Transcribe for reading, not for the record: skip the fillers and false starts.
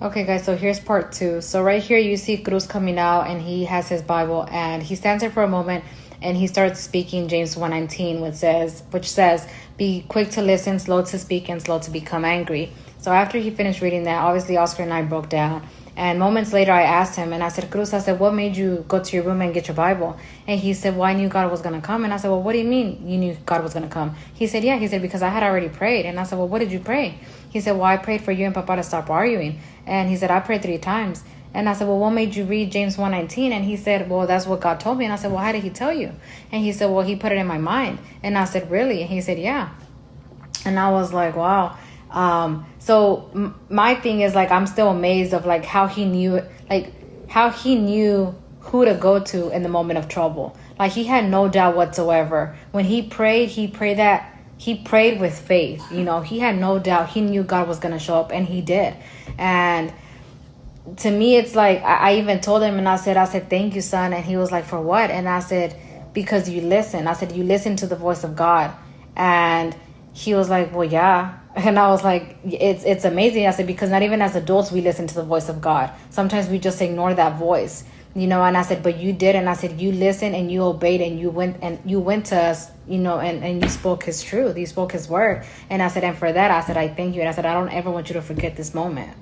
Okay, guys, so here's part 2. So right here you see Cruz coming out, and he has his Bible, and he stands there for a moment, and he starts speaking James 1:19, which says, be quick to listen, slow to speak, and slow to become angry. So after he finished reading that, obviously Oscar and I broke down. And moments later, I asked him, and I said, Cruz, I said, what made you go to your room and get your Bible? And he said, well, I knew God was going to come. And I said, well, what do you mean you knew God was going to come? He said, yeah. He said, because I had already prayed. And I said, well, what did you pray? He said, well, I prayed for you and Papa to stop arguing. And he said, I prayed 3 times. And I said, well, what made you read James 1:19? And he said, well, that's what God told me. And I said, well, how did he tell you? And he said, well, he put it in my mind. And I said, really? And he said, yeah. And I was like, wow. So my thing is, like, I'm still amazed of, like, how he knew who to go to in the moment of trouble. Like, he had no doubt whatsoever. When he prayed with faith. You know, he had no doubt. He knew God was going to show up, and he did. And to me, it's like, I even told him, and I said, thank you, son. And he was like, for what? And I said, because you listen. I said, you listen to the voice of God. And he was like, well, yeah. And I was like, it's amazing. I said, because not even as adults, we listen to the voice of God. Sometimes we just ignore that voice, you know. And I said, but you did. And I said, you listened and you obeyed, and you went to us, you know, and you spoke his truth. You spoke his word. And I said, and for that, I said, I thank you. And I said, I don't ever want you to forget this moment.